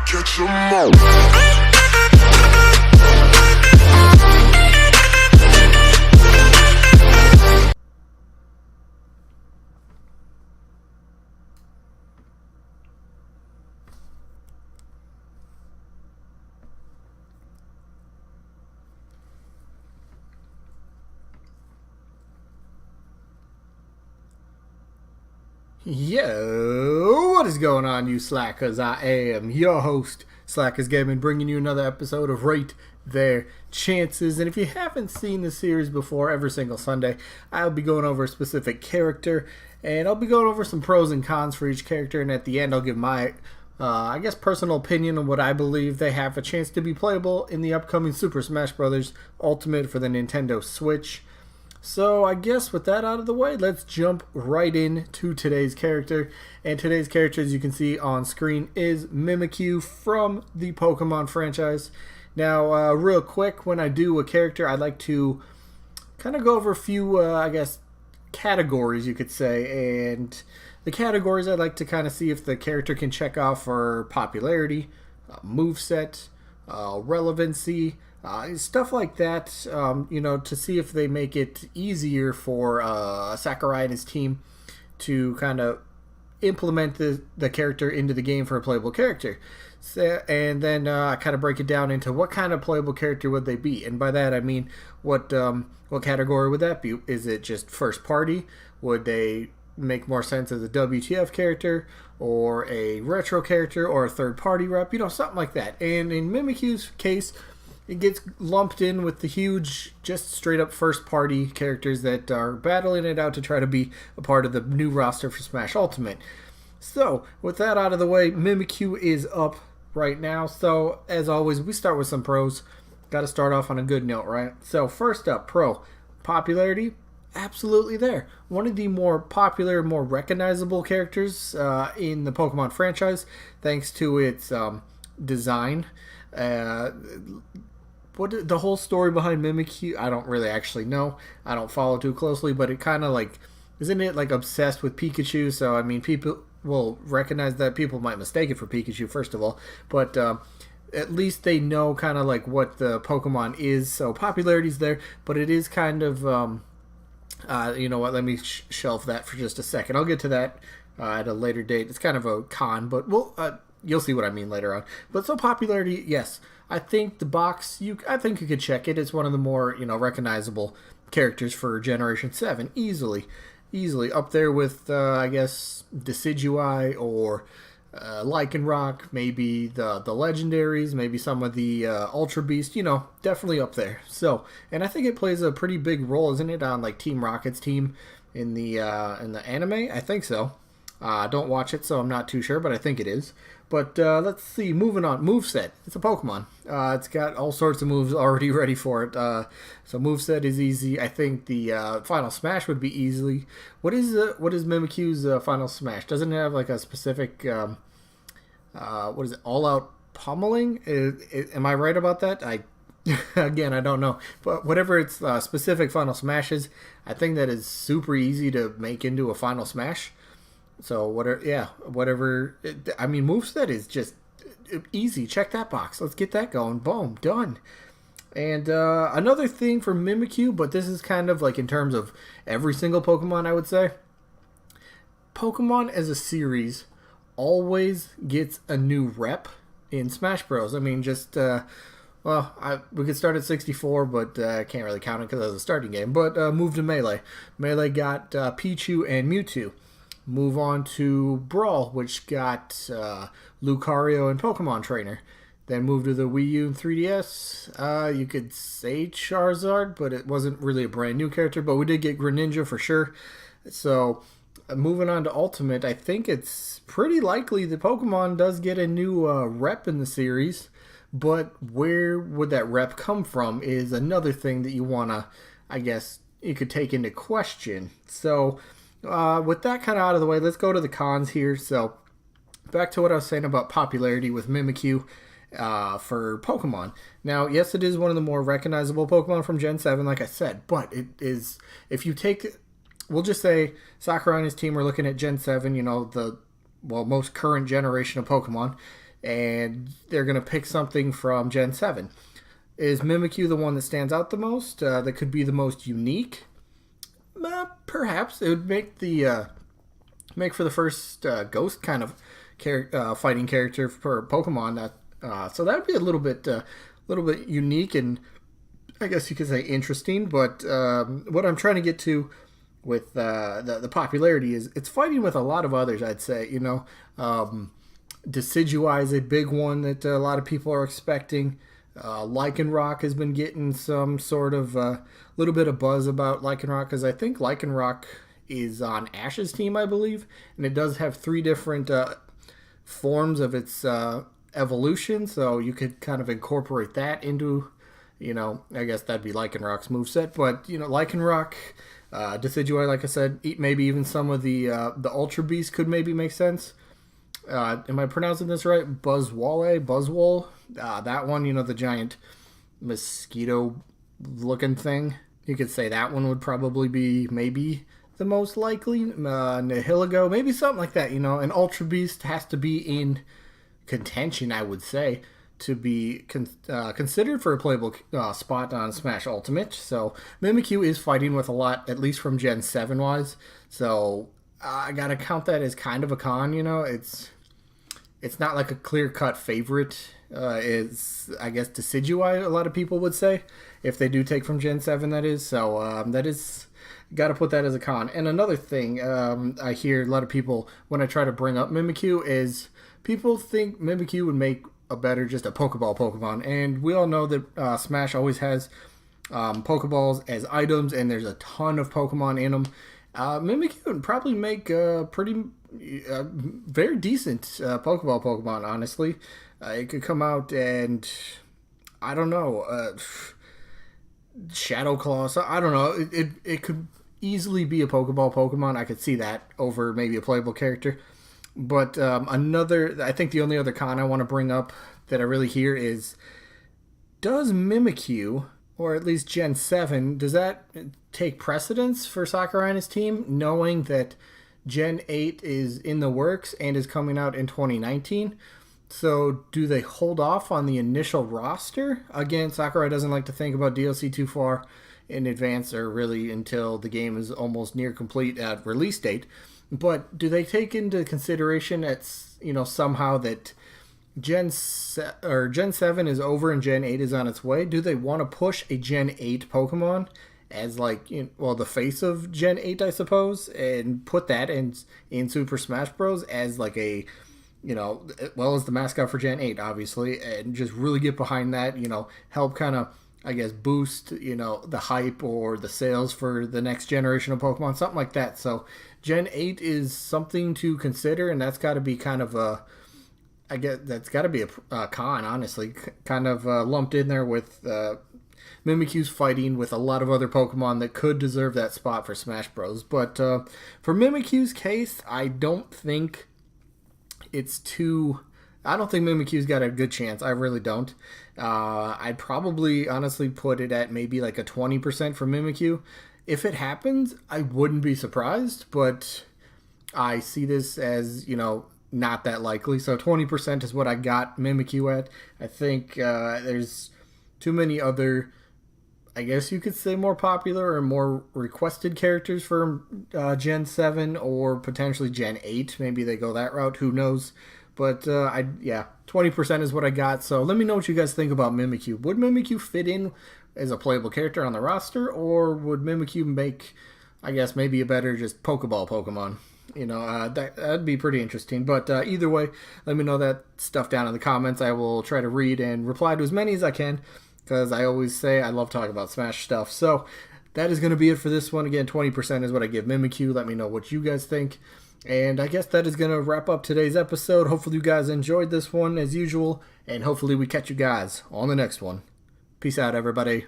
Catch 'em all. Yo, what is going on, you slackers? I am your host, Slackers Gaming, bringing you another episode of Rate Their Chances. And if you haven't seen the series before, every single Sunday, I'll be going over a specific character, and I'll be going over some pros and cons for each character, and at the end, I'll give my, personal opinion on what I believe they have a chance to be playable in the upcoming Super Smash Bros. Ultimate for the Nintendo Switch. So I guess with that out of the way, let's jump right into today's character. And today's character, as you can see on screen, is Mimikyu from the Pokemon franchise. Now, real quick, when I do a character, I like to kind of go over a few, categories, you could say. And the categories I like to kind of see if the character can check off are popularity, moveset, relevancy, stuff like that, to see if they make it easier for Sakurai and his team to kind of implement the character into the game for a playable character. So, and then I kind of break it down into what kind of playable character would they be. And by that I mean, what category would that be? Is it just first party? Would they make more sense as a WTF character, or a retro character, or a third party rep? Something like that. And in Mimikyu's case, it gets lumped in with the huge, just straight up first party characters that are battling it out to try to be a part of the new roster for Smash Ultimate. So, with that out of the way, Mimikyu is up right now. So, as always, we start with some pros. Got to start off on a good note, right? So, first up, pro. Popularity, absolutely there. One of the more popular, more recognizable characters in the Pokemon franchise, thanks to its design. What the whole story behind Mimikyu, I don't really actually know. I don't follow too closely, but it kind of isn't it obsessed with Pikachu? So, I mean, people will recognize that. People might mistake it for Pikachu, first of all. But at least they know kind of what the Pokemon is. So, popularity's there, but it is kind of, you know what, let me shelf that for just a second. I'll get to that at a later date. It's kind of a con, but you'll see what I mean later on. But so popularity, yes. I think the box, I think you could check it. It's one of the more, recognizable characters for Generation 7. Easily up there with, Decidueye or Lycanroc, maybe the legendaries, maybe some of the Ultra Beast, definitely up there. So, and I think it plays a pretty big role, isn't it, on Team Rocket's team in the anime? I think so. Don't watch it, so I'm not too sure, but I think it is. But let's see, moving on. Moveset. It's a Pokemon. It's got all sorts of moves already ready for it. So moveset is easy. I think the Final Smash would be easily. What is Mimikyu's Final Smash? Doesn't it have a specific, what is it, all-out pummeling? Am I right about that? Again, I don't know. But whatever its specific Final Smash is, I think that is super easy to make into a Final Smash. So, whatever. Moveset is just easy. Check that box. Let's get that going. Boom. Done. And another thing for Mimikyu, but this is kind of in terms of every single Pokemon, I would say. Pokemon as a series always gets a new rep in Smash Bros. I mean, just, we could start at 64, but I can't really count it because it was a starting game. But move to Melee. Melee got Pichu and Mewtwo. Move on to Brawl, which got Lucario and Pokemon Trainer. Then move to the Wii U and 3DS. You could say Charizard, but it wasn't really a brand new character. But we did get Greninja for sure. So moving on to Ultimate, I think it's pretty likely that Pokemon does get a new rep in the series. But where would that rep come from is another thing that you want to, you could take into question. So with that kind of out of the way, let's go to the cons here. So, back to what I was saying about popularity with Mimikyu for Pokemon. Now, yes, it is one of the more recognizable Pokemon from Gen 7, like I said, but it is, if you take, we'll just say Sakurai and his team are looking at Gen 7, the most current generation of Pokemon. and they're going to pick something from Gen 7. Is Mimikyu the one that stands out the most? That could be the most unique? Perhaps. It would make for the first ghost kind of fighting character for Pokemon. So that would be a little bit unique and I guess you could say interesting. But what I'm trying to get to with the popularity is it's fighting with a lot of others. I'd say Decidueye is a big one that a lot of people are expecting. Lycanroc has been getting some sort of little bit of buzz about Lycanroc because I think Lycanroc is on Ash's team, I believe, and it does have 3 different forms of its evolution, so you could kind of incorporate that into, I guess that'd be Lycanroc's moveset, but, Lycanroc, Decidueye, like I said, maybe even some of the Ultra Beasts could maybe make sense. Am I pronouncing this right? Buzzwole? That one, the giant mosquito-looking thing. You could say that one would probably be maybe the most likely. Nihilego, maybe something like that, An Ultra Beast has to be in contention, I would say, to be considered for a playable spot on Smash Ultimate. So Mimikyu is fighting with a lot, at least from Gen 7 wise. So I gotta count that as kind of a con. It's not like a clear cut favorite. Is I guess Decidueye, a lot of people would say, if they do take from Gen 7, that is. So that is. Got to put that as a con. And another thing I hear a lot of people when I try to bring up Mimikyu is people think Mimikyu would make a better just a Pokeball Pokemon. And we all know that Smash always has Pokeballs as items, and there's a ton of Pokemon in them. Mimikyu would probably make a pretty very decent Pokeball Pokemon, honestly. It could come out and, I don't know, Shadow Claw. So I don't know. It could easily be a Pokeball Pokemon. I could see that over maybe a playable character. But I think the only other con I want to bring up that I really hear is, does Mimikyu, or at least Gen 7, does that take precedence for Sakurai and his team, knowing that Gen 8 is in the works and is coming out in 2019? So do they hold off on the initial roster? Again, Sakurai doesn't like to think about DLC too far in advance, or really until the game is almost near complete at release date. But do they take into consideration somehow that Gen 7 is over and Gen 8 is on its way? Do they want to push a Gen 8 Pokemon as the face of Gen 8, I suppose, and put that in Super Smash Bros. As like a as the mascot for Gen 8, obviously, and just really get behind that, help kind of, I guess, boost, the hype or the sales for the next generation of Pokemon, something like that. So Gen 8 is something to consider, and that's got to be kind of that's got to be a con, honestly, kind of lumped in there with Mimikyu's fighting with a lot of other Pokemon that could deserve that spot for Smash Bros. But for Mimikyu's case, I don't think Mimikyu's got a good chance. I really don't. I'd probably honestly put it at maybe like a 20% for Mimikyu. If it happens, I wouldn't be surprised, but I see this as, not that likely. So 20% is what I got Mimikyu at. I think there's too many other, I guess you could say, more popular or more requested characters for Gen 7 or potentially Gen 8. Maybe they go that route. Who knows? But 20% is what I got. So let me know what you guys think about Mimikyu. Would Mimikyu fit in as a playable character on the roster, or would Mimikyu make, I guess, maybe a better just Pokeball Pokemon? That'd be pretty interesting. But either way, let me know that stuff down in the comments. I will try to read and reply to as many as I can, because I always say I love talking about Smash stuff. So that is going to be it for this one. Again, 20% is what I give Mimikyu. Let me know what you guys think. And I guess that is going to wrap up today's episode. Hopefully you guys enjoyed this one as usual, and hopefully we catch you guys on the next one. Peace out, everybody.